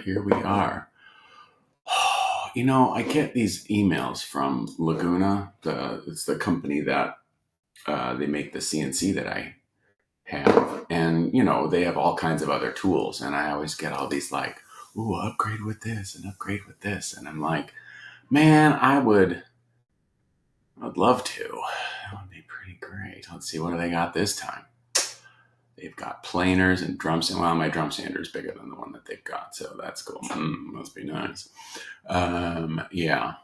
here we are. I get these emails from Laguna. It's the company that they make the CNC that I have. And, they have all kinds of other tools. And I always get all these like, ooh, upgrade with this and upgrade with this. And I'm like, man, I'd love to. That would be pretty great. Let's see, what do they got this time? They've got planers and drum sander. Well, my drum sander is bigger than the one that they've got, so that's cool. Must be nice. Yeah.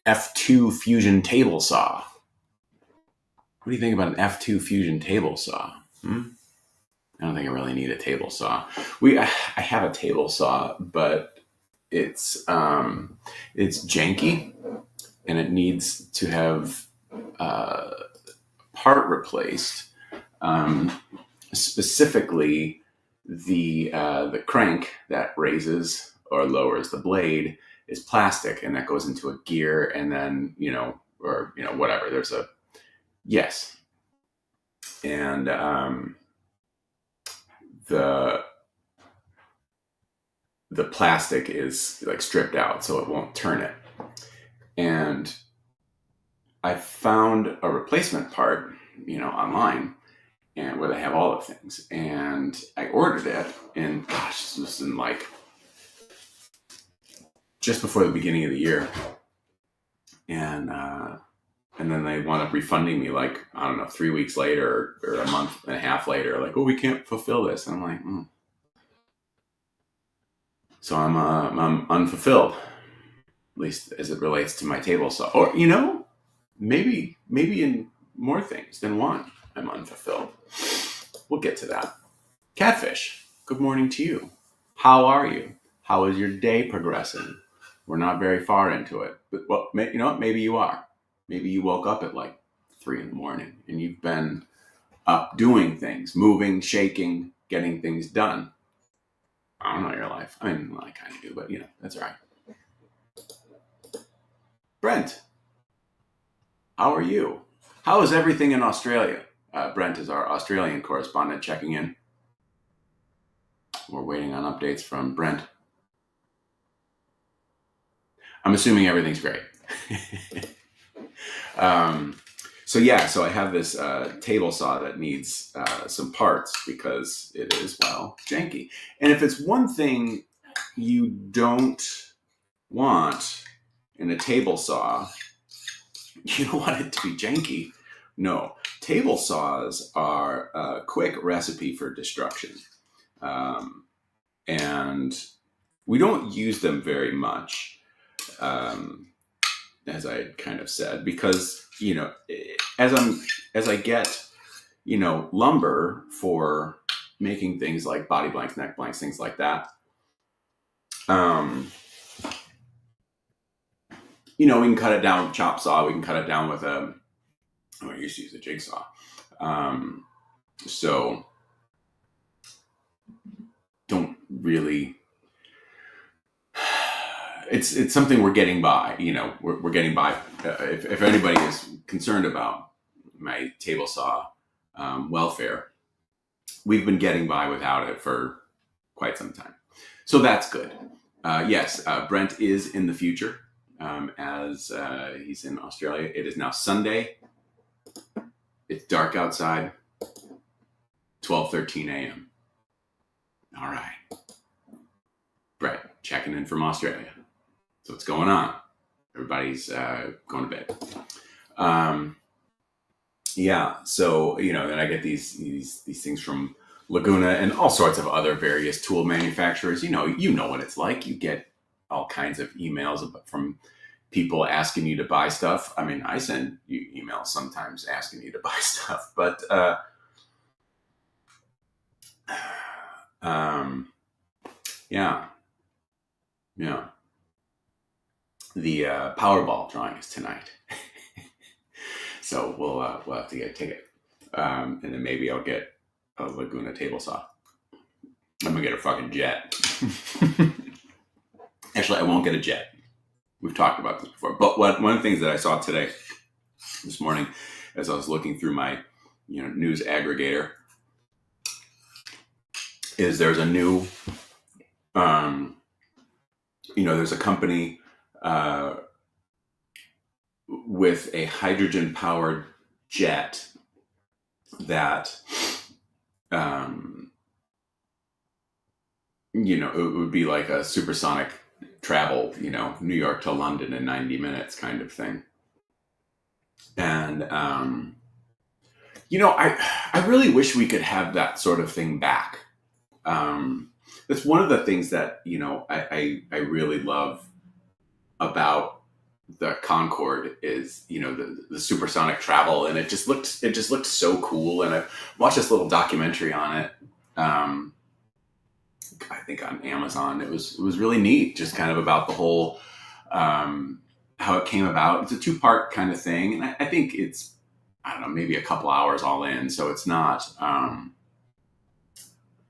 F2 Fusion table saw. What do you think about an F2 Fusion table saw? I don't think I really need a table saw. I have a table saw, but it's janky, and it needs to have part replaced. Specifically, the crank that raises or lowers the blade is plastic, and that goes into a gear, and then whatever. There's a yes, and the plastic is like stripped out, so it won't turn it. And I found a replacement part, online, and where they have all the things. And I ordered it, and gosh, this was in like just before the beginning of the year. And then they wound up refunding me like, I don't know, 3 weeks later or a month and a half later, like, oh, we can't fulfill this. And I'm like, So I'm unfulfilled, at least as it relates to my table saw. Or, maybe in more things than one, I'm unfulfilled. We'll get to that. Catfish, good morning to you. How are you? How is your day progressing? We're not very far into it, but maybe you are. Maybe you woke up at like 3 a.m. and you've been up doing things, moving, shaking, getting things done. I don't know your life. I mean, well, I kind of do, but that's all right. Brent, how are you? How is everything in Australia? Brent is our Australian correspondent checking in. We're waiting on updates from Brent. I'm assuming everything's great. So I have this table saw that needs some parts because it is, janky. And if it's one thing you don't want in a table saw, you don't want it to be janky. No, table saws are a quick recipe for destruction. And we don't use them very much, as I kind of said, because, as I get, lumber for making things like body blanks, neck blanks, things like that. We can cut it down with a chop saw. We can cut it down with I used to use a jigsaw. So don't really, it's something we're getting by, we're getting by. If anybody is concerned about my table saw welfare, we've been getting by without it for quite some time. So that's good. Yes, Brent is in the future, as he's in Australia. It is now Sunday. It's dark outside, 12:13 a.m. All right. Brett, checking in from Australia. So what's going on? Everybody's going to bed. So, then I get these things from Laguna and all sorts of other various tool manufacturers. You know what it's like. You get all kinds of emails from people asking you to buy stuff. I mean, I send you emails sometimes asking you to buy stuff, but yeah. The Powerball drawing is tonight, so we'll have to get a ticket, and then maybe I'll get a Laguna table saw. I'm gonna get a fucking jet. Actually, I won't get a jet. We've talked about this before, but one of the things that I saw this morning, as I was looking through my news aggregator, is there's a new Um, there's a company uh, with a hydrogen powered jet that, um, it would be like a supersonic travel, New York to London in 90 minutes kind of thing. And, I really wish we could have that sort of thing back. That's one of the things that, I really love about the Concorde is, the supersonic travel, and it just looked so cool. And I watched this little documentary on it. Um, I think on Amazon. It was really neat, just kind of about the whole, how it came about. It's a two-part kind of thing, and I think I don't know, maybe a couple hours all in. So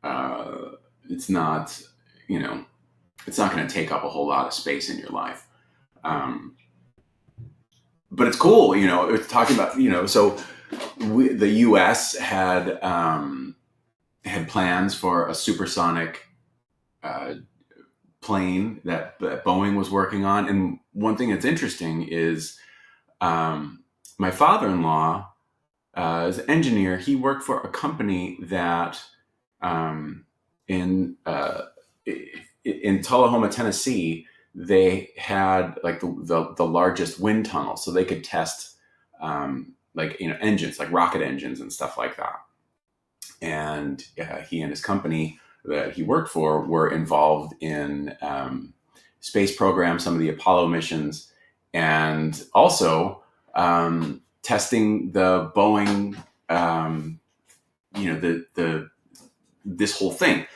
uh, it's not, you know, it's not going to take up a whole lot of space in your life. Um, but it's cool, it's talking about, so the U.S. had plans for a supersonic uh, plane that Boeing was working on. And one thing that's interesting is, my father-in-law, as an engineer, he worked for a company that, um, in in Tullahoma, Tennessee, they had like the largest wind tunnel, so they could test, like, engines, like rocket engines and stuff like that. And he and his company that he worked for were involved in, space programs, some of the Apollo missions, and also, testing the Boeing, the this whole thing.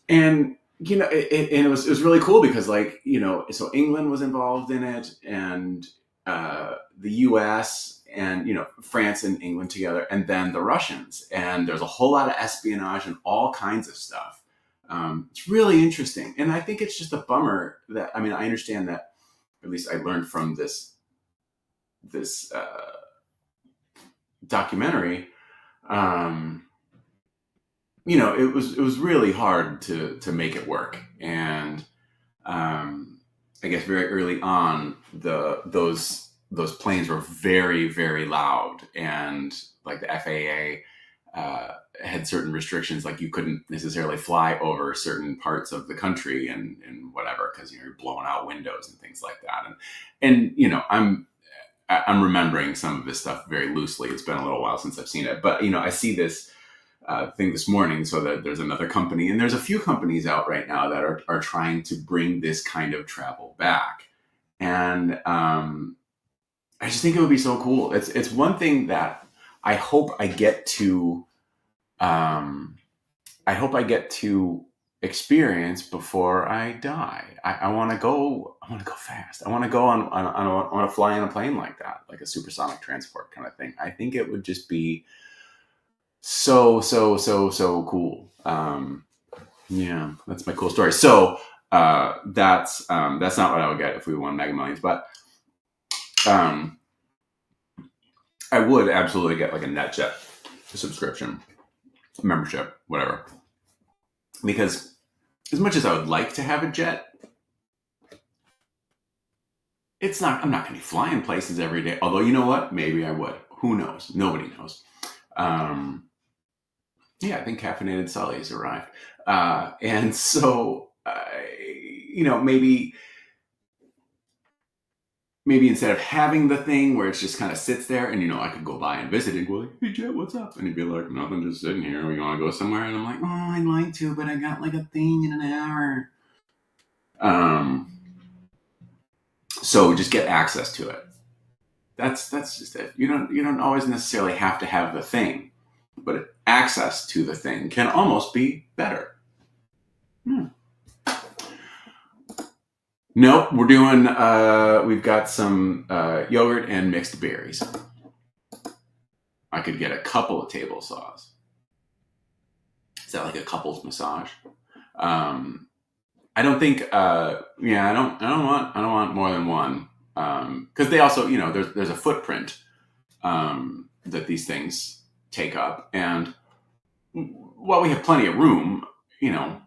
And it was really cool because, like, so England was involved in it, and the U.S. and France and England together, and then the Russians, and there's a whole lot of espionage and all kinds of stuff. It's really interesting, and I think it's just a bummer that, I mean, I understand that, at least I learned from this documentary. Um, it was really hard to make it work, and, I guess very early on, those planes were very, very loud, and like the FAA had certain restrictions, like you couldn't necessarily fly over certain parts of the country, and whatever, because you're blowing out windows and things like that. And I'm remembering some of this stuff very loosely. It's been a little while since I've seen it, but I see this thing this morning, so that there's another company, and there's a few companies out right now that are trying to bring this kind of travel back. And, I just think it would be so cool. It's one thing that I hope I get to, um, I hope I get to experience before I die. I want to go. I want to go fast. I want to go I want to fly on a plane like that, like a supersonic transport kind of thing. I think it would just be so, so, so, so cool. Yeah, that's my cool story. So, that's not what I would get if we won Mega Millions, but, um, I would absolutely get like a NetJet subscription, membership, whatever. Because as much as I would like to have a jet, it's not. I'm not going to be flying places every day. Although, you know what? Maybe I would. Who knows? Nobody knows. Um, yeah, I think Caffeinated Sully has arrived, and so, maybe instead of having the thing where it just kind of sits there, and I could go by and visit and go like, "Hey Jet, what's up?" And he'd be like, "Nothing, just sitting here. We want to go somewhere?" And I'm like, "Oh, I'd like to, but I got like a thing in an hour." Um, so just get access to it. That's just it. You don't always necessarily have to have the thing, but access to the thing can almost be better. Hmm. Nope, we're doing. We've got some yogurt and mixed berries. I could get a couple of table saws. Is that like a couple's massage? Um, I don't think. Yeah, I don't want more than one. Because they also, there's a footprint, that these things take up, and while we have plenty of room, you know,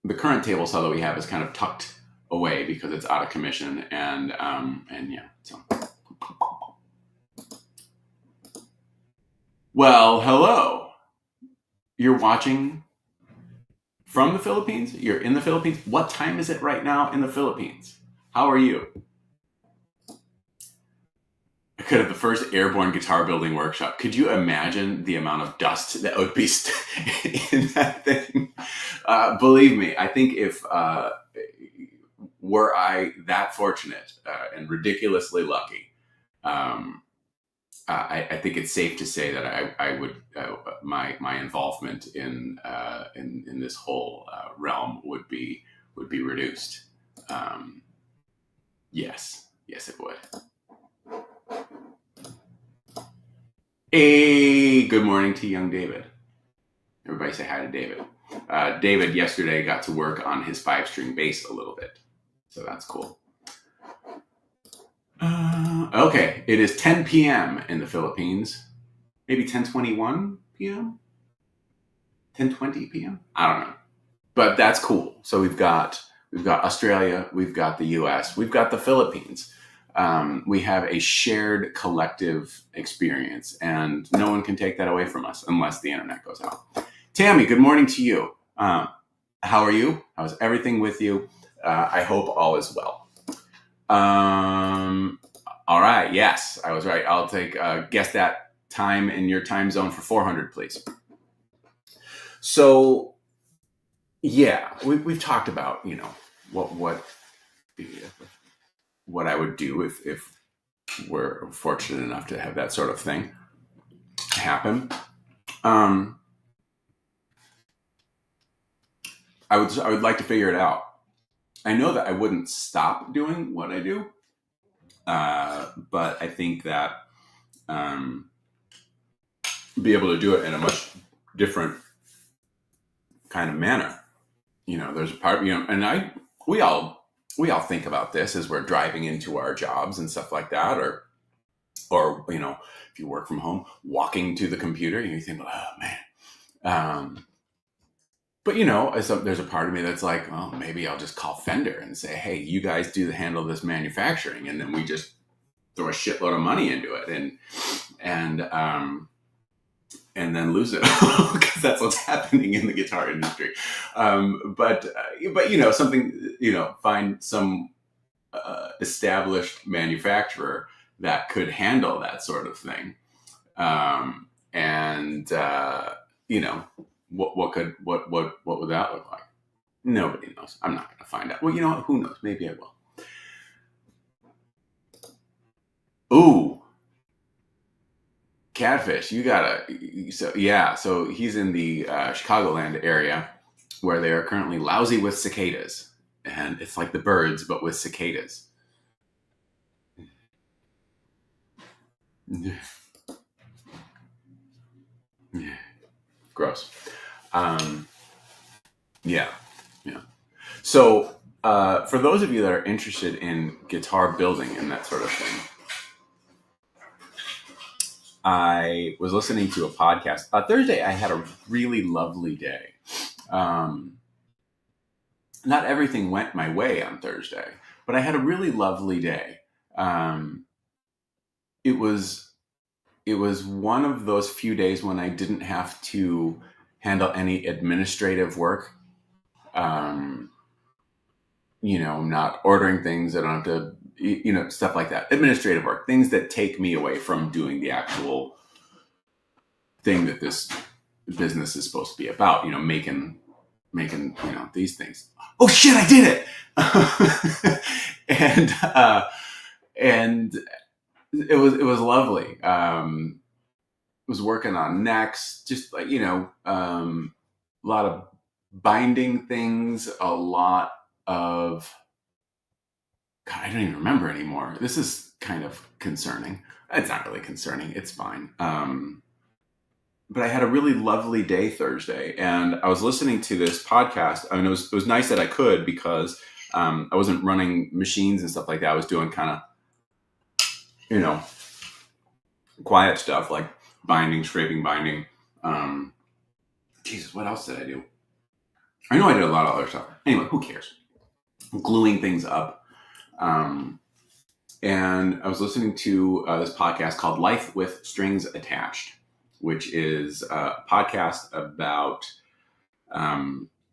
the current table saw that we have is kind of tucked away because it's out of commission, and yeah. So, well, hello. You're watching from the Philippines. You're in the Philippines. What time is it right now in the Philippines? How are you? I could have the first airborne guitar building workshop. Could you imagine the amount of dust that would be in that thing? Believe me, I think if were I that fortunate and ridiculously lucky, I think it's safe to say that I would my involvement in this whole realm would be reduced. Yes, it would. Hey, good morning to young David. Everybody say hi to David. David yesterday got to work on his 5-string bass a little bit, so that's cool. Okay, it is 10 p.m. in the Philippines. Maybe 10:21 p.m. 10:20 p.m. I don't know, but that's cool. So we've got Australia, we've got the U.S., we've got the Philippines. We have a shared collective experience, and no one can take that away from us unless the internet goes out. Tammy, good morning to you. How are you? How's everything with you? I hope all is well. All right. Yes, I was right. I'll take guess that time in your time zone for 400, please. So, yeah, we've talked about what I would do if we're fortunate enough to have that sort of thing happen. I would like to figure it out. I know that I wouldn't stop doing what I do, but I think that be able to do it in a much different kind of manner. There's a part, and we all think about this as we're driving into our jobs and stuff like that, or if you work from home, walking to the computer, and you think, oh man. But there's a part of me that's like, oh, maybe I'll just call Fender and say, hey, you guys handle this manufacturing, and then we just throw a shitload of money into it, and then lose it because that's what's happening in the guitar industry. But something, find some established manufacturer that could handle that sort of thing. What would that look like? Nobody knows. I'm not going to find out. Well, you know what? Who knows? Maybe I will. Ooh, Catfish. You gotta. So he's in the Chicagoland area where they are currently lousy with cicadas, and it's like the birds but with cicadas. Gross. Yeah. So for those of you that are interested in guitar building and that sort of thing, I was listening to a podcast. Thursday, I had a really lovely day. Not everything went my way on Thursday, but I had a really lovely day. It was one of those few days when I didn't have to handle any administrative work. Not ordering things. I don't have to, stuff like that. Administrative work, things that take me away from doing the actual thing that this business is supposed to be about, making, these things. Oh shit, I did it. and it was lovely. Was working on necks, just like, a lot of binding things, a lot of, God, I don't even remember anymore. This is kind of concerning. It's not really concerning. It's fine. But I had a really lovely day Thursday, and I was listening to this podcast. I mean, it was nice that I could, because I wasn't running machines and stuff like that. I was doing kind of, quiet stuff like binding, scraping, binding. Jesus, what else did I do? I know I did a lot of other stuff. Anyway, who cares? Gluing things up. And I was listening to this podcast called Life with Strings Attached, which is a podcast about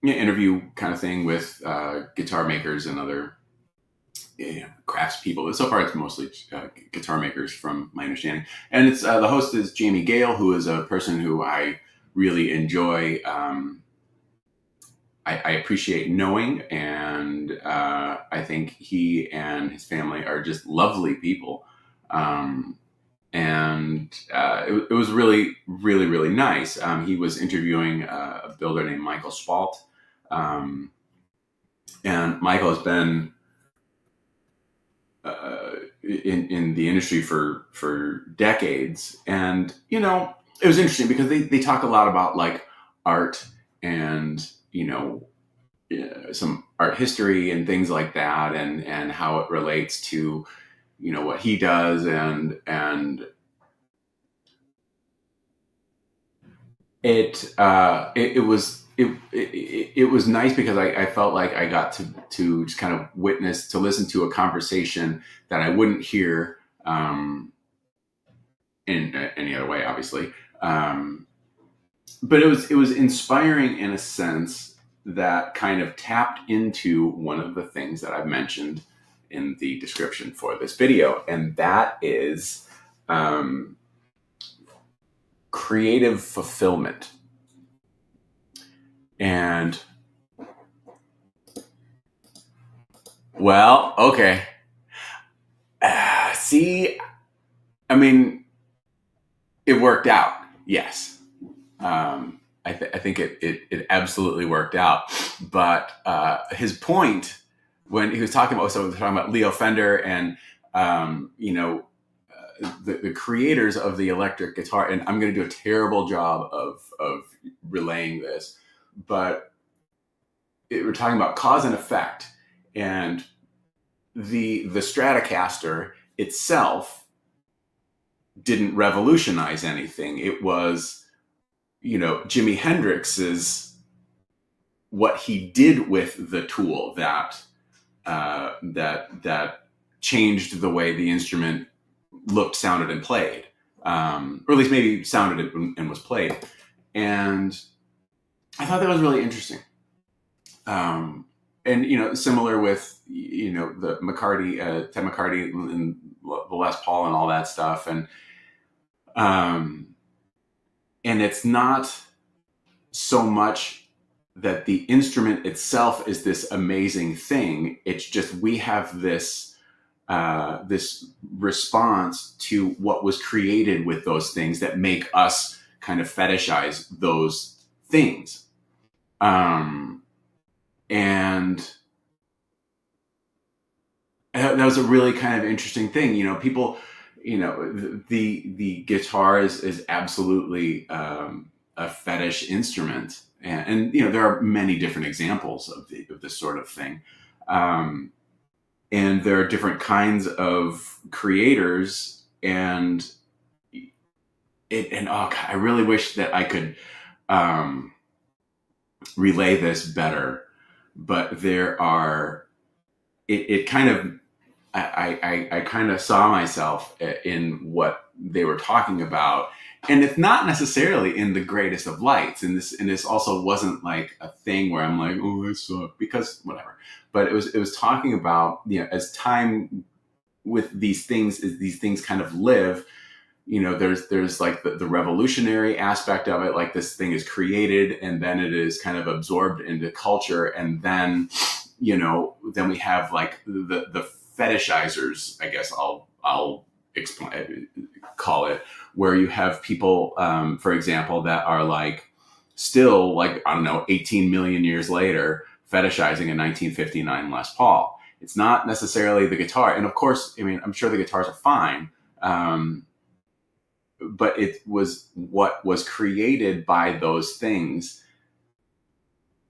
interview kind of thing with guitar makers and other crafts people. So far, it's mostly guitar makers, from my understanding. And it's the host is Jamie Gale, who is a person who I really enjoy. I appreciate knowing, and I think he and his family are just lovely people. And it was really, really, really nice. He was interviewing a builder named Michael Spalt. And Michael has been in the industry for decades. And, it was interesting because they talk a lot about like art and, some art history and things like that, and how it relates to, what he does. And it was nice because I felt like I got to just kind of listen to a conversation that I wouldn't hear in any other way, obviously. But it was inspiring in a sense that kind of tapped into one of the things that I've mentioned in the description for this video, and that is creative fulfillment. And well, okay. See, I mean, it worked out. Yes. I think it absolutely worked out. But his point when he was talking about Leo Fender and the creators of the electric guitar, and I'm going to do a terrible job of relaying this, but we're talking about cause and effect, and the Stratocaster itself didn't revolutionize anything. It was, Jimi Hendrix's, what he did with the tool that changed the way the instrument looked, sounded, and played, or at least maybe sounded and was played. And I thought that was really interesting. And similar with the McCarty, Ted McCarty, and the Les Paul, and all that stuff, and it's not so much that the instrument itself is this amazing thing. It's just we have this response to what was created with those things that make us kind of fetishize those things. And that was a really kind of interesting thing. People, the guitar is absolutely a fetish instrument. And there are many different examples of this sort of thing. And there are different kinds of creators, and I really wish that I could relay this better, but there are, it kind of, I kind of saw myself in what they were talking about, and it's not necessarily in the greatest of lights. And this also wasn't like a thing where I'm like, oh, it sucked, because whatever. But it was talking about, as time with these things, as these things kind of live, there's like the revolutionary aspect of it, like this thing is created and then it is kind of absorbed into culture, and then then we have like the fetishizers, I guess I'll call it, where you have people, for example, that are like still, like, I don't know, 18 million years later, fetishizing a 1959 Les Paul. It's not necessarily the guitar, and of course, I mean, I'm sure the guitars are fine. But it was what was created by those things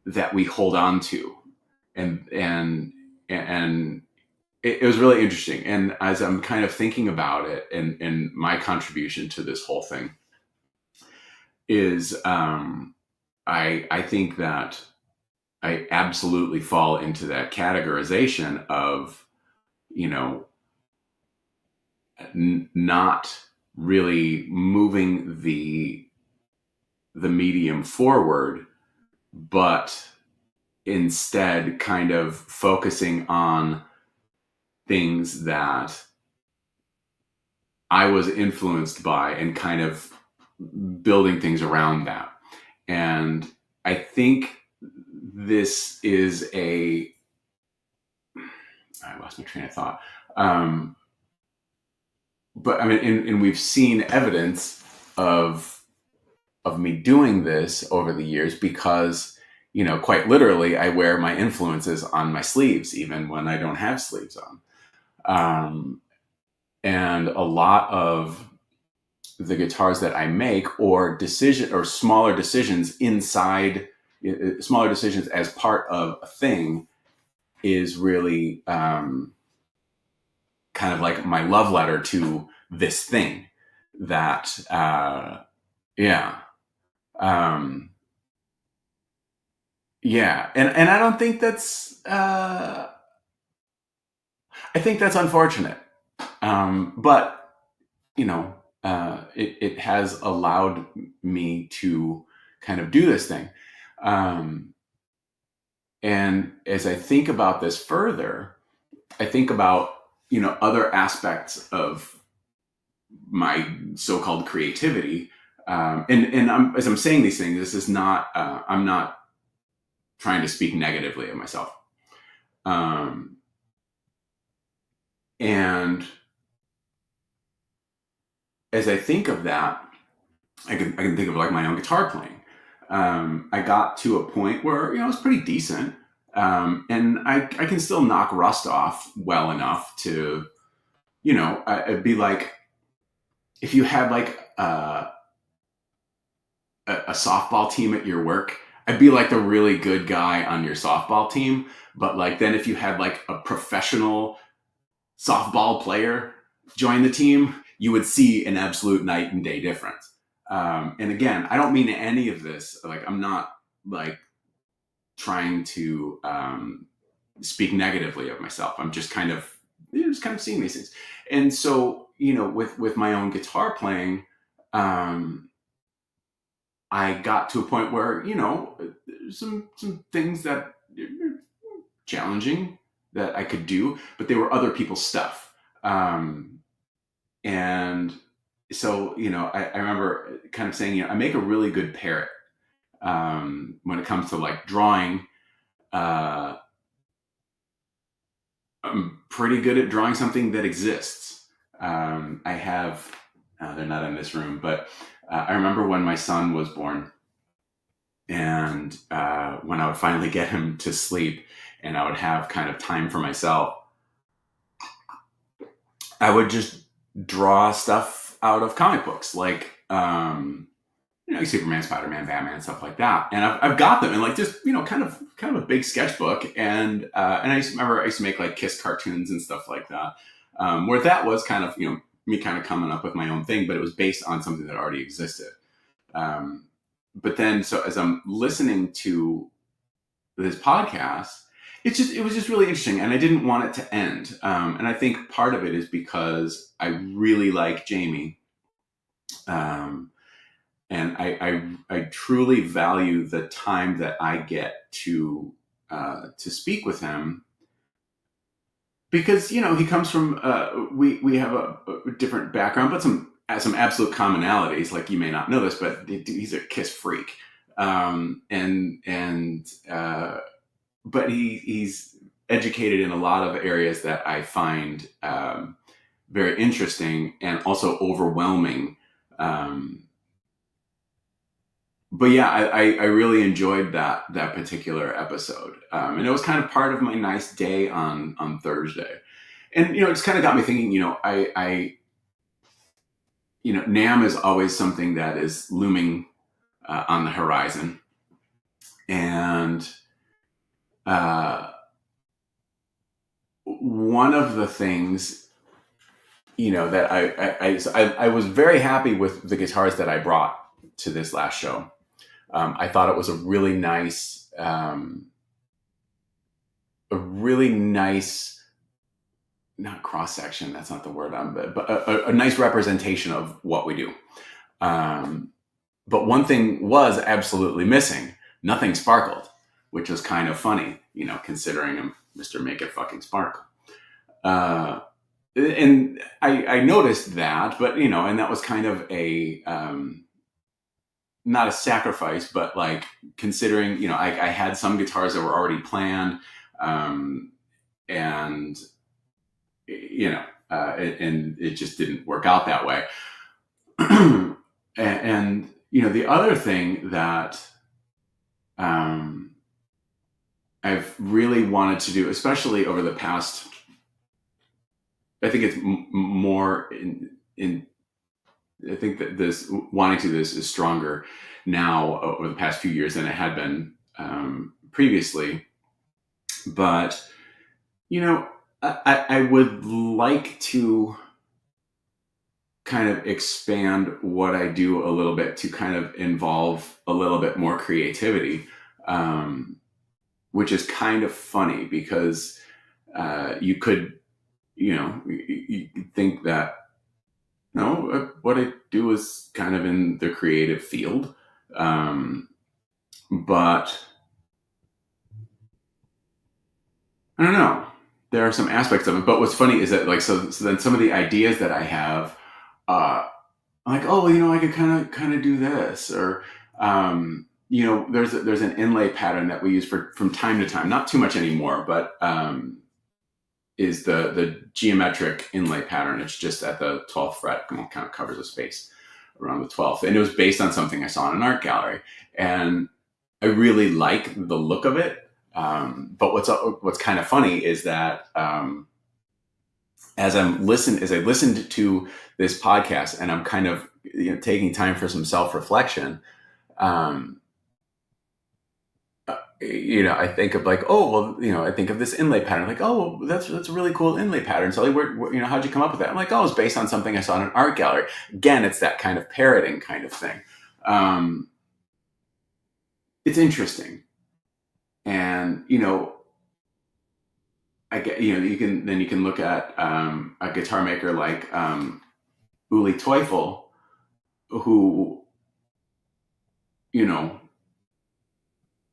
that we hold on to, and it was really interesting. And as I'm kind of thinking about it, and my contribution to this whole thing is, I think that I absolutely fall into that categorization of, you know, not really moving the medium forward, but instead kind of focusing on things that I was influenced by and kind of building things around that. And I think this is I lost my train of thought. But I mean, and we've seen evidence of me doing this over the years because, quite literally, I wear my influences on my sleeves, even when I don't have sleeves on. And a lot of the guitars that I make, or smaller decisions inside, smaller decisions as part of a thing, is really kind of like my love letter to this thing that, yeah. Yeah. And I don't think I think that's unfortunate. But, it has allowed me to kind of do this thing. And as I think about this further, I think about, other aspects of my so-called creativity. As I'm saying these things, this is not, I'm not trying to speak negatively of myself. And as I think of that, I can think of like my own guitar playing. I got to a point where, it was pretty decent. And I can still knock rust off well enough to, it'd be like if you had like a softball team at your work, I'd be like the really good guy on your softball team. But like then if you had like a professional softball player join the team, you would see an absolute night and day difference. And again, I don't mean any of this. Like I'm not like trying to speak negatively of myself. I'm just kind of seeing these things. And so, with my own guitar playing, I got to a point where, some things that are challenging that I could do, but they were other people's stuff. And so, I remember kind of saying, I make a really good parrot when it comes to like drawing. I'm pretty good at drawing something that exists. I have, they're not in this room, but I remember when my son was born, and when I would finally get him to sleep and I would have kind of time for myself, I would just draw stuff out of comic books, like, Superman, Spider-Man, Batman, stuff like that. And I've got them in like just, kind of a big sketchbook. And I used to make like Kiss cartoons and stuff like that. Where that was kind of, me kind of coming up with my own thing, but it was based on something that already existed. But then, so as I'm listening to this podcast, it was just really interesting, and I didn't want it to end. And I think part of it is because I really like Jamie, and I truly value the time that I get to speak with him, because he comes from we have a different background, but some absolute commonalities. Like, you may not know this, but he's a Kiss freak, but he's educated in a lot of areas that I find very interesting and also overwhelming. But yeah, I really enjoyed that particular episode, and it was kind of part of my nice day on Thursday, and it's kind of got me thinking. NAMM is always something that is looming on the horizon, and one of the things that I was very happy with the guitars that I brought to this last show. I thought it was a really nice a really nice, not cross section, that's not the word, but a nice representation of what we do. But one thing was absolutely missing. Nothing sparkled, which was kind of funny, considering him Mr. Make It Fucking Sparkle. And I noticed that, but, and that was kind of a, not a sacrifice, but like considering, I had some guitars that were already planned, and, and it just didn't work out that way. and the other thing that I've really wanted to do, especially over the past, I think it's more in I think that this wanting to do this is stronger now over the past few years than it had been previously. But, I would like to kind of expand what I do a little bit to kind of involve a little bit more creativity, which is kind of funny because you could, you think that, no, what I do is kind of in the creative field. But I don't know. There are some aspects of it. But what's funny is that, like, so then some of the ideas that I have, I'm like, oh, I could kind of do this, or there's an inlay pattern that we use from time to time, not too much anymore, but is the geometric inlay pattern. It's just at the 12th fret, kind of covers a space around the 12th, and it was based on something I saw in an art gallery, and I really like the look of it. But what's kind of funny is that as I listened to this podcast, and I'm kind of taking time for some self-reflection, I think of like, oh, well, I think of this inlay pattern, like, oh, that's a really cool inlay pattern. So, like, how'd you come up with that? I'm like, oh, it's based on something I saw in an art gallery. Again, it's that kind of parroting kind of thing. It's interesting. And, I get, you can look at a guitar maker like Uli Teufel, who,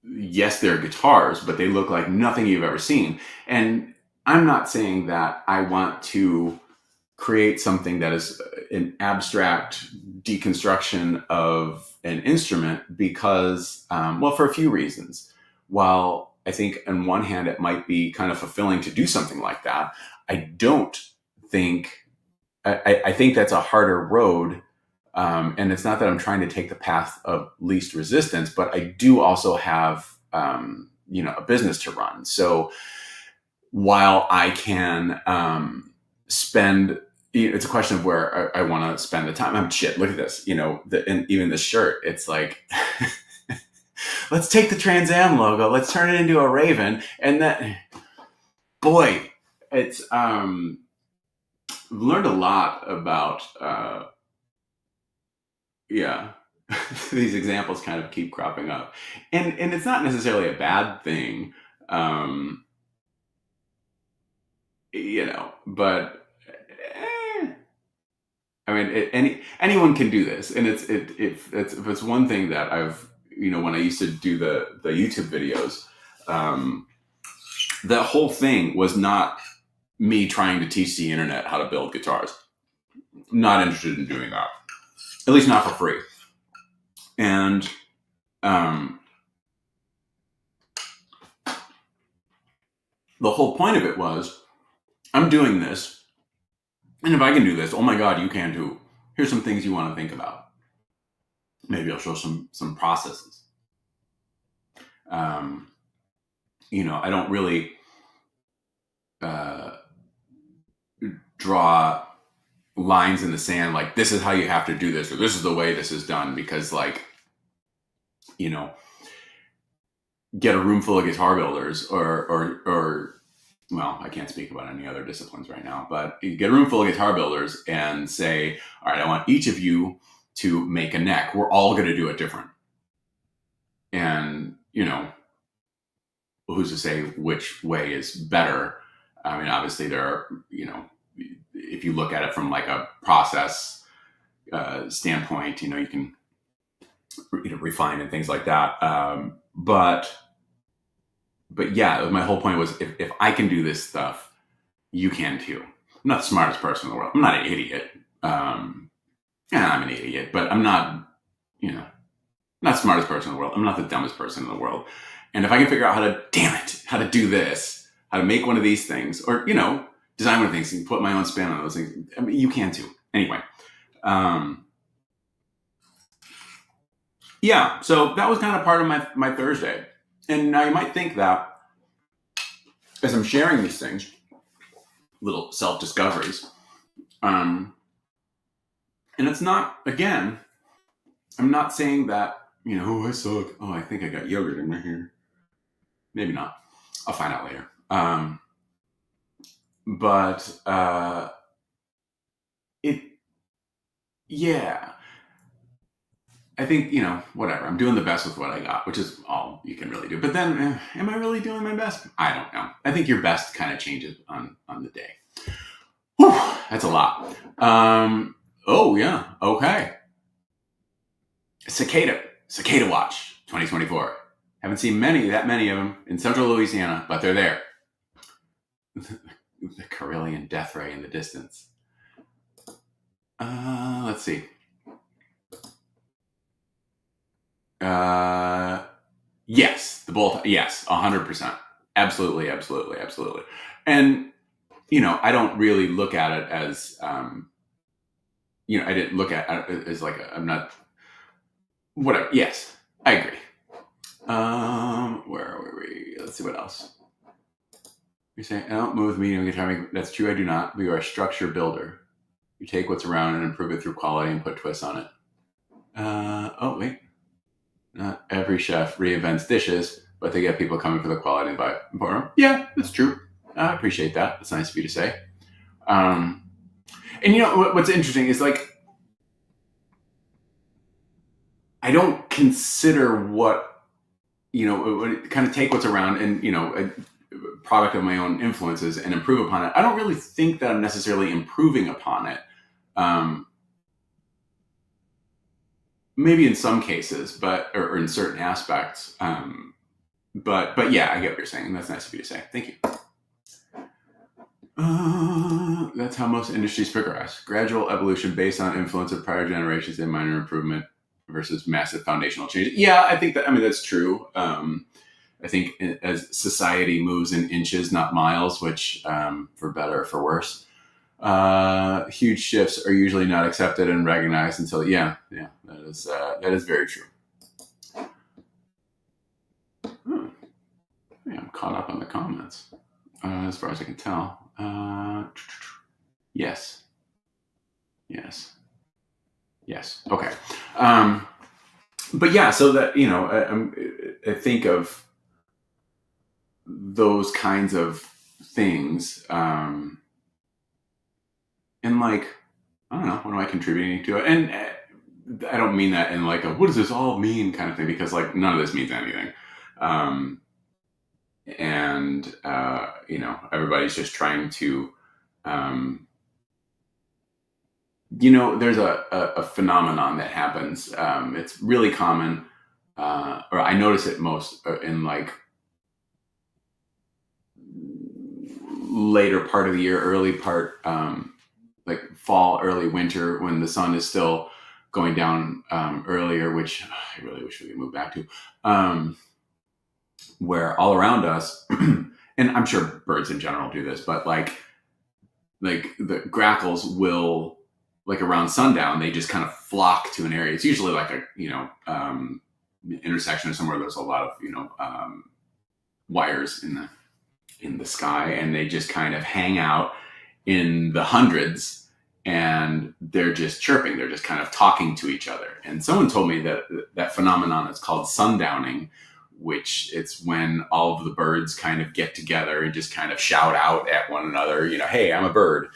yes, they're guitars, but they look like nothing you've ever seen. And I'm not saying that I want to create something that is an abstract deconstruction of an instrument because, for a few reasons. While I think on one hand it might be kind of fulfilling to do something like that, I think that's a harder road. And it's not that I'm trying to take the path of least resistance, but I do also have, a business to run. So while I can spend, it's a question of where I want to spend the time. Look at this, and even the shirt, it's like, let's take the Trans Am logo, let's turn it into a raven. And that, boy, it's, learned a lot about, these examples kind of keep cropping up, and it's not necessarily a bad thing, but I mean, anyone can do this, and it's one thing that I've, when I used to do the YouTube videos, the whole thing was not me trying to teach the internet how to build guitars. Not interested in doing that, at least not for free. And the whole point of it was, I'm doing this, and if I can do this, oh my God, you can too. Here's some things you want to think about. Maybe I'll show some processes. I don't really draw lines in the sand like, this is how you have to do this, or this is the way this is done, because, like, get a room full of guitar builders, or well, I can't speak about any other disciplines right now, but you get a room full of guitar builders and say, all right, I want each of you to make a neck. We're all going to do it different. And, who's to say which way is better? I mean, obviously there are, if you look at it from like a process standpoint, you can refine and things like that. But yeah, my whole point was if I can do this stuff, you can too. I'm not the smartest person in the world. I'm not an idiot. Yeah, I'm an idiot, but I'm not, not the smartest person in the world. I'm not the dumbest person in the world. And if I can figure out how to do this, how to make one of these things, or, design one of these things, put my own spin on those things, I mean, you can too. Anyway. Yeah, so that was kind of part of my Thursday. And now you might think that as I'm sharing these things, little self-discoveries, and it's not, again, I'm not saying that, I suck. Oh, I think I got yogurt in my hair. Maybe not. I'll find out later. Yeah. I think, whatever. I'm doing the best with what I got, which is all you can really do. But then, am I really doing my best? I don't know. I think your best kind of changes on the day. Whew, that's a lot. Oh, yeah. Okay. Cicada Watch 2024. Haven't seen that many of them in central Louisiana, but they're there. The Carillion death ray in the distance. Let's see. Yes, the bolt. Yes, 100%. Absolutely. And, I don't really look at it as, I didn't look at it as like, I'm not, whatever. Yes, I agree. Where were we? Let's see what else. You say, I don't move with medium guitar. That's true, I do not. But you are a structure builder. You take what's around and improve it through quality and put twists on it. Oh, wait. Not every chef reinvents dishes, but they get people coming for the quality and vibe. Yeah, that's true. I appreciate that. That's nice of you to say. And what's interesting is like, I don't consider kind of take what's around and, a product of my own influences and improve upon it. I don't really think that I'm necessarily improving upon it. Maybe in some cases, or in certain aspects. But yeah, I get what you're saying. That's nice of you to say. Thank you. That's how most industries progress. Gradual evolution based on influence of prior generations and minor improvement versus massive foundational change. Yeah, I think that's true. I think as society moves in inches, not miles, which for better or for worse, huge shifts are usually not accepted and recognized until that is very true. Yeah, I'm caught up on the comments as far as I can tell. Yes. Okay. But yeah, so that I think of those kinds of things. And like, I don't know, what am I contributing to it? And I don't mean that in like a, what does this all mean kind of thing, because like none of this means anything. Everybody's just trying to, there's a phenomenon that happens. It's really common, or I notice it most in like later part of the year, early part, like fall, early winter, when the sun is still going down earlier, which I really wish we could move back to, where all around us, and I'm sure birds in general do this, but like the grackles will, like around sundown, they just kind of flock to an area. It's usually like a, intersection or somewhere there's a lot of, wires in the sky, and they just kind of hang out in the hundreds, and they're just chirping. They're just kind of talking to each other. And someone told me that phenomenon is called sundowning, which it's when all of the birds kind of get together and just kind of shout out at one another, hey, I'm a bird.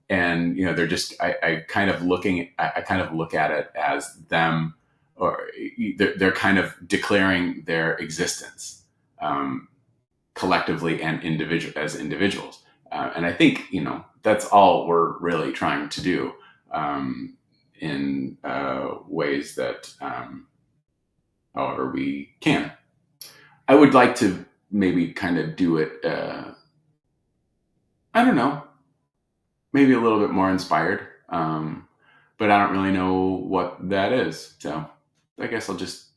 And, they're just, I kind of look at it as them, or they're kind of declaring their existence. collectively and as individuals. And I think, that's all we're really trying to do in ways that, however we can. I would like to maybe kind of do it, I don't know, maybe a little bit more inspired. But I don't really know what that is. So I guess I'll just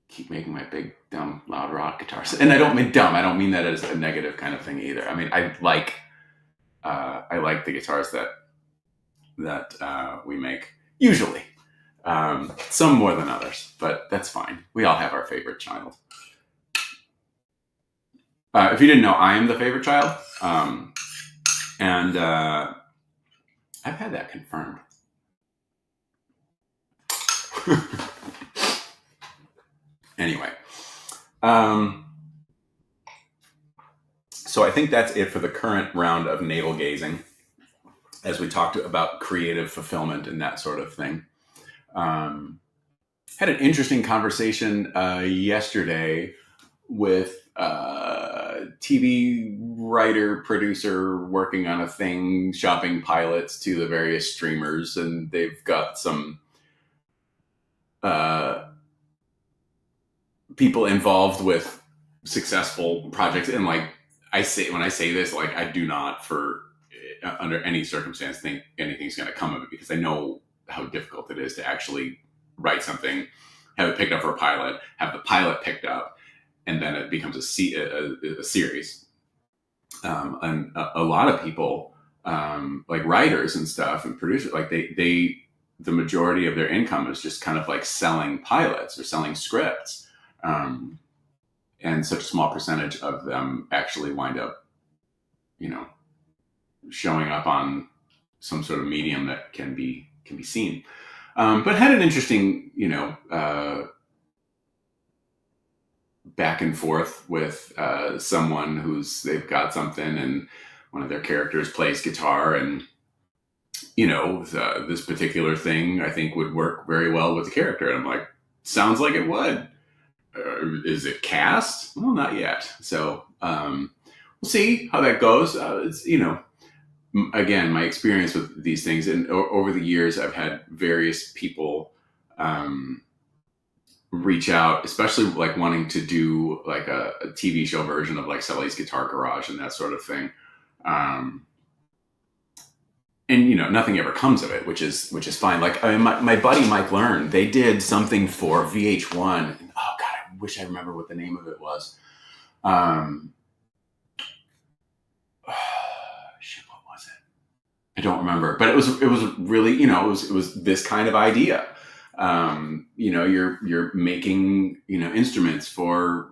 keep making my big, dumb, loud rock guitars. And I don't mean dumb. I don't mean that as a negative kind of thing either. I mean, I like the guitars that we make usually. Some more than others, but that's fine. We all have our favorite child. If you didn't know, I am the favorite child. And I've had that confirmed. Anyway. So I think that's it for the current round of navel gazing, as we talked about creative fulfillment and that sort of thing. Had an interesting conversation yesterday with a TV writer, producer working on a thing, shopping pilots to the various streamers, and they've got some people involved with successful projects. And when I say this, I do not under any circumstance think anything's going to come of it, because I know how difficult it is to actually write something, have it picked up for a pilot, have the pilot picked up, and then it becomes a series. And a lot of people, like writers and stuff and producers, the majority of their income is just kind of like selling pilots or selling scripts. And such a small percentage of them actually wind up, showing up on some sort of medium that can be seen. But had an interesting, back and forth with someone they've got something, and one of their characters plays guitar, and this particular thing I think would work very well with the character. And I'm like, sounds like it would. Is it cast? Well, not yet. So we'll see how that goes. It's, again, my experience with these things, and over the years, I've had various people reach out, especially wanting to do a TV show version of Sully's Guitar Garage and that sort of thing. And nothing ever comes of it, which is fine. My buddy Mike Learn, they did something for VH1. Oh God, I wish I remember what the name of it was. Shit, what was it? I don't remember, but it was really, it was this kind of idea. You're making, instruments for,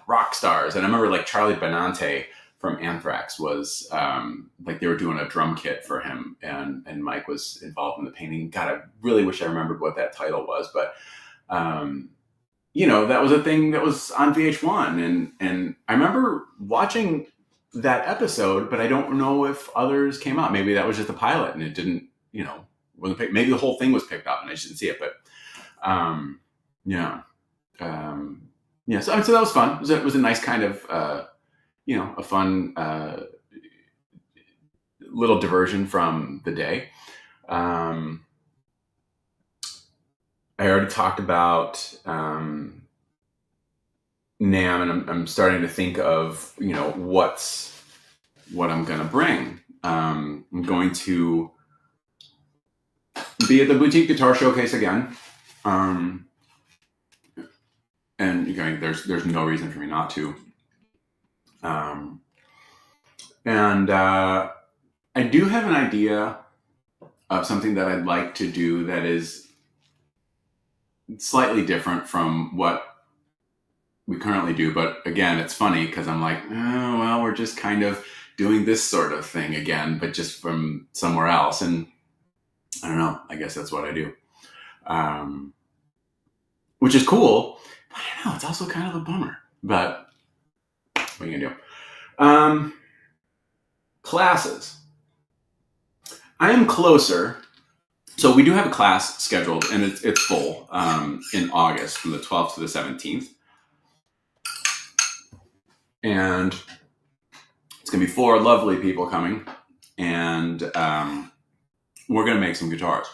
rock stars. And I remember Charlie Benante from Anthrax was, they were doing a drum kit for him, and Mike was involved in the painting. God, I really wish I remembered what that title was, but, that was a thing that was on VH1. And I remember watching that episode, but I don't know if others came out. Maybe that was just a pilot and it didn't, wasn't picked. Maybe the whole thing was picked up and I just didn't see it, but, so that was fun. It was a nice kind of, a fun, little diversion from the day. I already talked about NAMM, and I'm starting to think of what I'm going to bring. I'm going to be at the Boutique Guitar Showcase again, and there's no reason for me not to. And I do have an idea of something that I'd like to do that is slightly different from what we currently do. But again, it's funny because I'm like, oh, well, we're just kind of doing this sort of thing again, but just from somewhere else. And I don't know, I guess that's what I do. Which is cool, but I don't know, it's also kind of a bummer. But what are you gonna do? Classes. I am closer So we do have a class scheduled, and it's full in August from the 12th to the 17th. And it's going to be 4 lovely people coming, and we're going to make some guitars.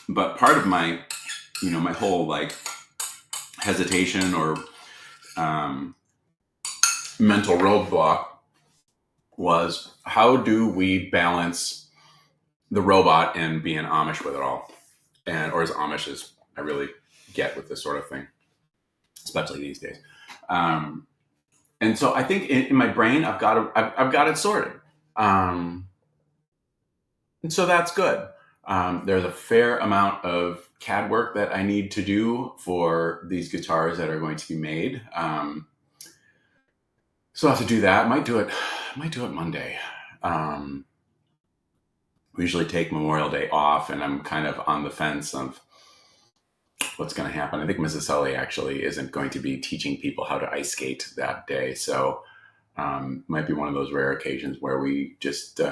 But part of my, my whole like hesitation or mental roadblock was, how do we balance the robot and being Amish with it all, or as Amish as I really get with this sort of thing, especially these days. And so I think in my brain, I've got it sorted. And so that's good. There's a fair amount of CAD work that I need to do for these guitars that are going to be made. So I have to do that. Might do it Monday. We usually take Memorial Day off, and I'm kind of on the fence of what's going to happen. I think Mrs. Sully actually isn't going to be teaching people how to ice skate that day. So might be one of those rare occasions where we just have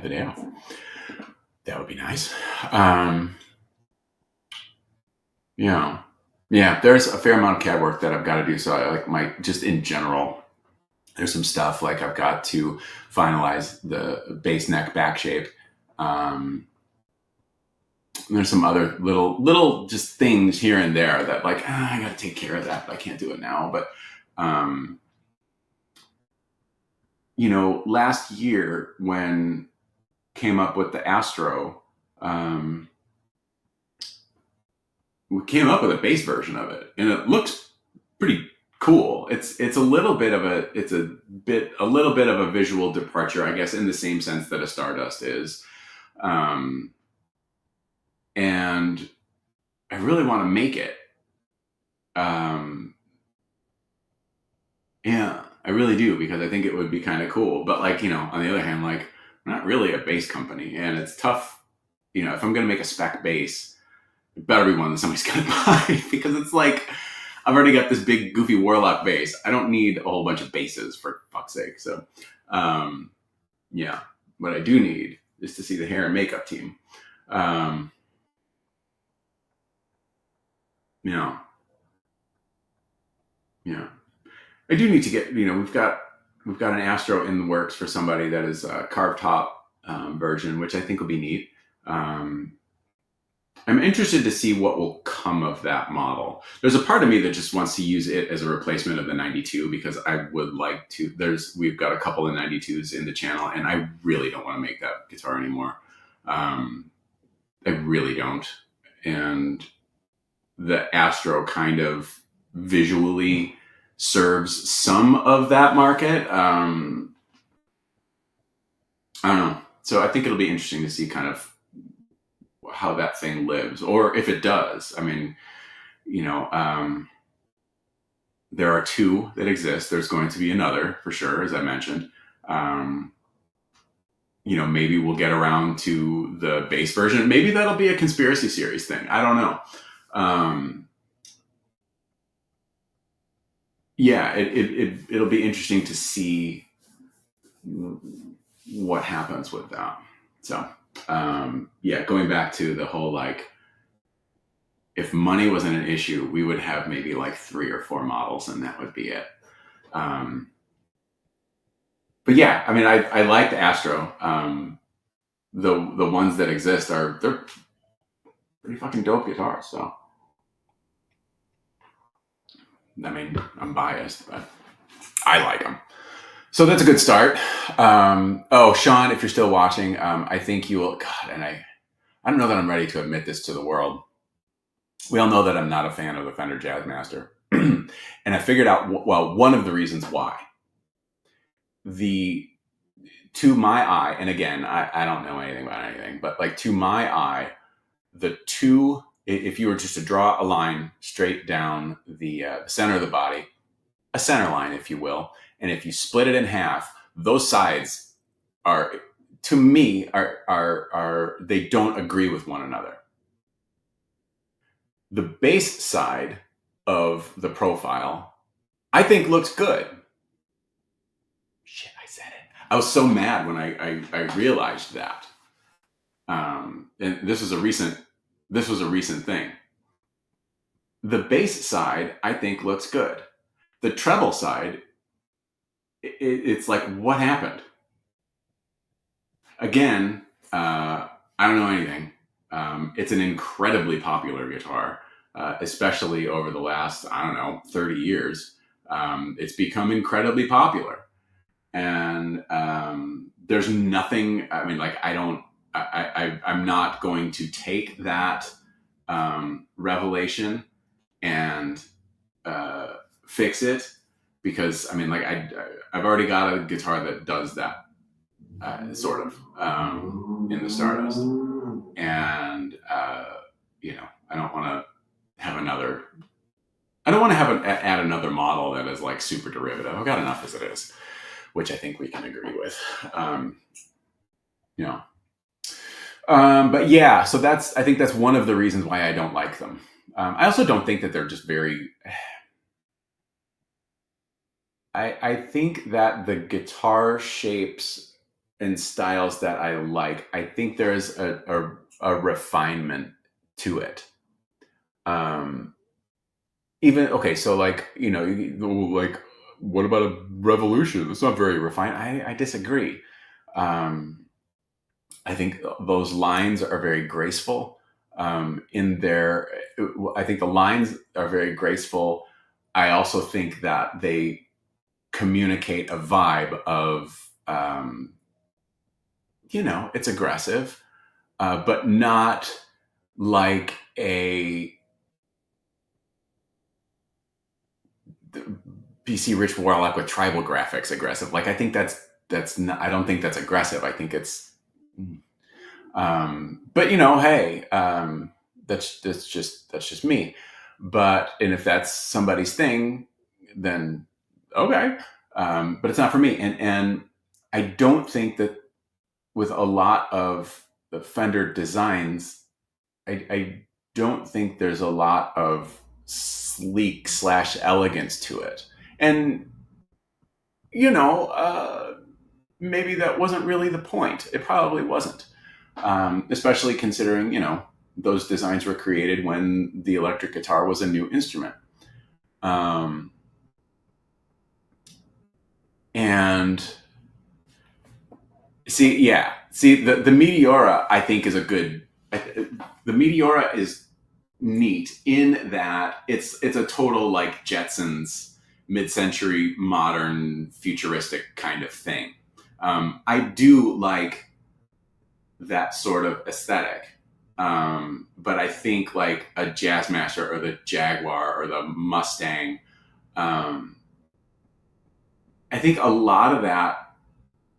the day off. That would be nice. Yeah, there's a fair amount of CAD work that I've got to do. So just in general, there's some stuff like I've got to finalize the bass neck back shape. There's some other little just things here and there that like, I got to take care of that, but I can't do it now. But, last year when came up with the Astro, we came up with a bass version of it, and it looks pretty cool. It's a little bit of a visual departure, I guess, in the same sense that a Stardust is. And I really want to make it. Yeah, I really do, because I think it would be kind of cool. But on the other hand, we're not really a bass company, and it's tough. If I'm going to make a spec bass, it better be one that somebody's going to buy, because it's like, I've already got this big goofy Warlock bass. I don't need a whole bunch of basses, for fuck's sake. So, what I do need is to see the hair and makeup team. I do need to get, we've got an Astro in the works for somebody that is a carved top version, which I think will be neat. I'm interested to see what will come of that model. There's a part of me that just wants to use it as a replacement of the 92, because I would like to. We've got a couple of 92s in the channel, and I really don't want to make that guitar anymore. I really don't. And the Astro kind of visually serves some of that market. I don't know. So I think it'll be interesting to see kind of how that thing lives, or if it does. I mean, there are 2 that exist. There's going to be another for sure, as I mentioned. Maybe we'll get around to the bass version. Maybe that'll be a conspiracy series thing. I don't know. It'll be interesting to see what happens with that. So, going back to the whole, if money wasn't an issue, we would have maybe 3 or 4 models, and that would be it. But yeah, I mean, I like the Astro. The ones that exist they're pretty fucking dope guitars. So, I mean, I'm biased, but I like them. So that's a good start. Sean, if you're still watching, I think you will. God, and I don't know that I'm ready to admit this to the world. We all know that I'm not a fan of the Fender Jazzmaster. And I figured out, one of the reasons why. To my eye, and again, I don't know anything about anything, but to my eye, if you were just to draw a line straight down the center of the body, a center line, if you will, and if you split it in half, those sides are, to me, are they don't agree with one another. The bass side of the profile, I think, looks good. I was so mad when I realized that. And this was a recent thing. The bass side, I think, looks good. The treble side, it's like, what happened? Again, I don't know anything. It's an incredibly popular guitar, especially over the last, I don't know, 30 years. It's become incredibly popular. And there's nothing, I mean, like, I'm not going to take that revelation and fix it, because I mean, like, I've already got a guitar that does that, sort of, in the Stardust, and I don't want to have another. I don't want to add another model that is like super derivative. I've got enough as it is, which I think we can agree with. You know, but yeah, so I think that's one of the reasons why I don't like them. I also don't think that they're just very. I think that the guitar shapes and styles that I like, I think there's a refinement to it. Even, okay, so like, like, what about a revolution? It's not very refined. I disagree. I think those lines are very graceful. I think the lines are very graceful. I also think that they communicate a vibe of, it's aggressive, but not like a BC Rich Warlock with tribal graphics aggressive. Like, I think that's not, I don't think that's aggressive. I think it's, but hey, that's just me. And if that's somebody's thing, then okay. But it's not for me. And I don't think that with a lot of the Fender designs, I don't think there's a lot of sleek / elegance to it. And, maybe that wasn't really the point. It probably wasn't. Especially considering, those designs were created when the electric guitar was a new instrument. And see, the Meteora, I think, is the Meteora is neat in that it's a total, like, Jetsons mid-century modern futuristic kind of thing. I do like that sort of aesthetic. But I think like a Jazzmaster or the Jaguar or the Mustang, I think a lot of that,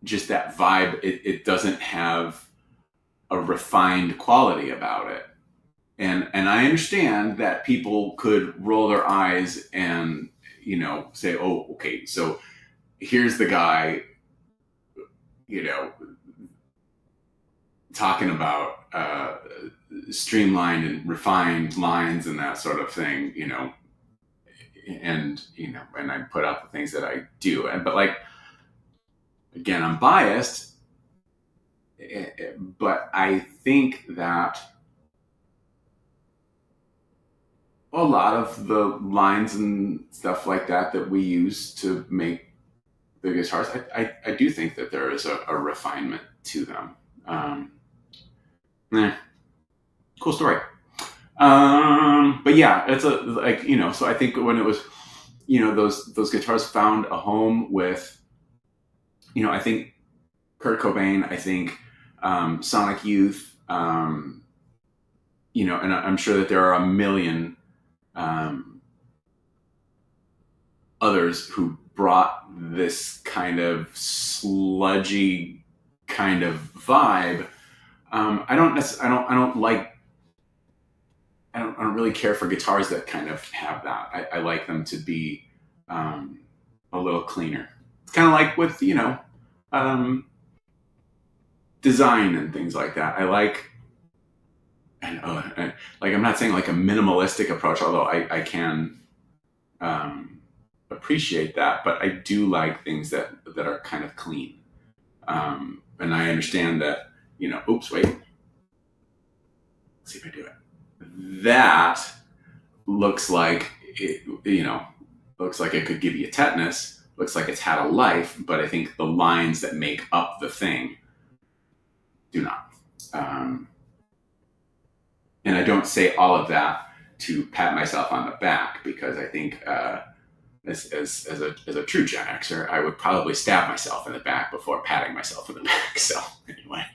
just that vibe, it doesn't have a refined quality about it. And I understand that people could roll their eyes and, say, oh, okay, so here's the guy, talking about streamlined and refined lines and that sort of thing, and I put out the things that I do. But like, again, I'm biased, but I think that a lot of the lines and stuff like that we use to make the guitars, I do think that there is a refinement to them. Cool story. But yeah, it's so I think when it was, those guitars found a home with, I think Kurt Cobain, I think, Sonic Youth, and I'm sure that there are a million, others who brought this kind of sludgy kind of vibe. I don't really care for guitars that kind of have that. I like them to be a little cleaner. It's kind of like with, design and things like that. I like, like, I'm not saying like a minimalistic approach, although I can appreciate that, but I do like things that are kind of clean. And I understand that, oops, wait, let's see if I do it. That looks like looks like it could give you tetanus, looks like it's had a life, but I think the lines that make up the thing do not. And I don't say all of that to pat myself on the back, because I think as a true Gen Xer, I would probably stab myself in the back before patting myself in the back. So anyway,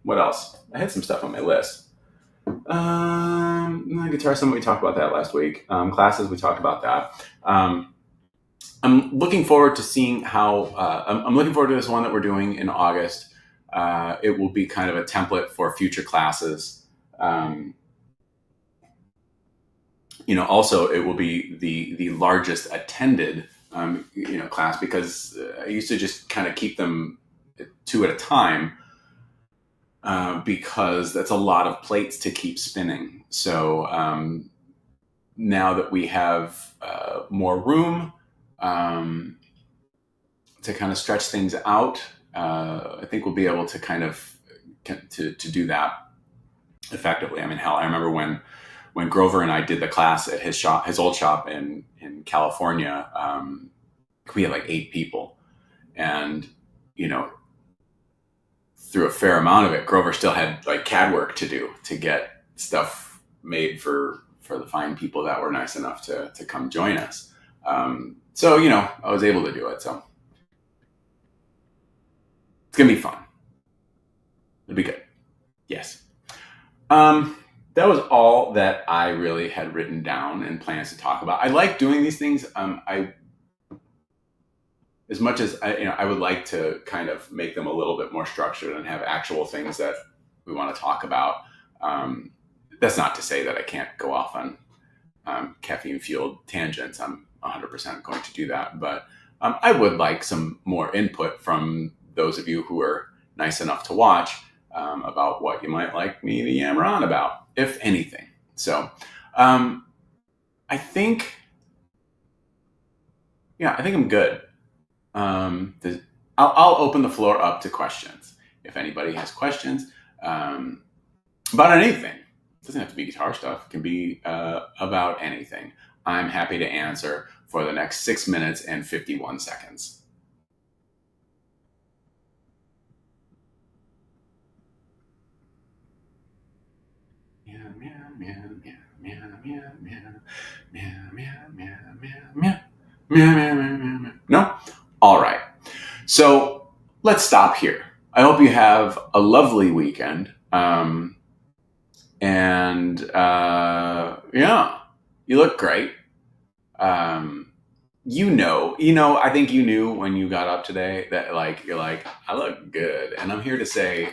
what else? I had some stuff on my list. Guitar Summit, we talked about that last week. Classes, we talked about that. I'm looking forward to seeing how, I'm looking forward to this one that we're doing in August. It will be kind of a template for future classes. Also it will be the largest attended, class, because I used to just kind of keep them 2 at a time, because that's a lot of plates to keep spinning. So now that we have more room to kind of stretch things out, I think we'll be able to kind of to do that effectively. I mean, hell, I remember when Grover and I did the class at his old shop in California, we had like 8 people, and through a fair amount of it, Grover still had like CAD work to do to get stuff made for the fine people that were nice enough to come join us. So I was able to do it. So it's gonna be fun. It'll be good. Yes. That was all that I really had written down and plans to talk about. I like doing these things. As much as I would like to kind of make them a little bit more structured and have actual things that we want to talk about. That's not to say that I can't go off on caffeine-fueled tangents. I'm 100% going to do that. But I would like some more input from those of you who are nice enough to watch about what you might like me to yammer on about, if anything. So I think I'm good. I'll open the floor up to questions. If anybody has questions about anything, it doesn't have to be guitar stuff. It can be about anything. I'm happy to answer for the next 6 minutes and 51 seconds. No? All right. So let's stop here. I hope you have a lovely weekend. You look great. I think you knew when you got up today that you're like, I look good. And I'm here to say,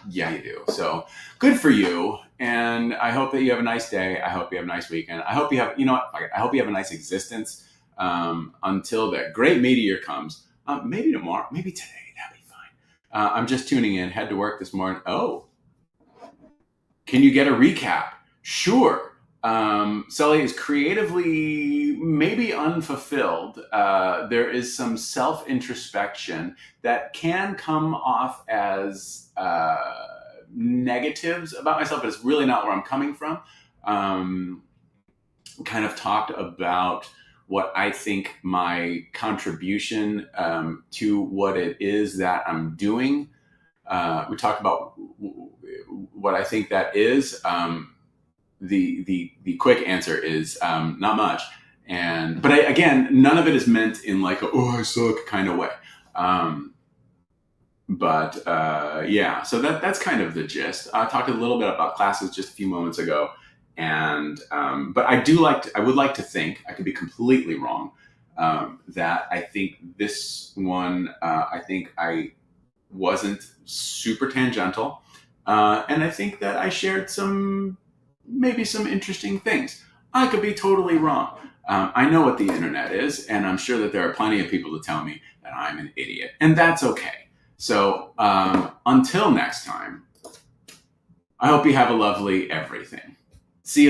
yeah, you do. So good for you. And I hope that you have a nice day. I hope you have a nice weekend. I hope you have, I hope you have a nice existence until that great meteor comes. Maybe tomorrow, maybe today, that'd be fine. I'm just tuning in, head to work this morning. Oh, can you get a recap? Sure. Sully is creatively maybe unfulfilled. There is some self-introspection that can come off as negatives about myself, but it's really not where I'm coming from. Kind of talked about what I think my contribution to what it is that I'm doing. We talked about what I think that is. The quick answer is not much. But again, none of it is meant in like a, oh, I suck kind of way. So that's kind of the gist. I talked a little bit about classes just a few moments ago. But I would like to think, I could be completely wrong, that I think this one, I think I wasn't super tangential. And I think that I shared maybe some interesting things. I could be totally wrong. I know what the internet is, and I'm sure that there are plenty of people to tell me that I'm an idiot, and that's okay. So until next time, I hope you have a lovely everything. See you later.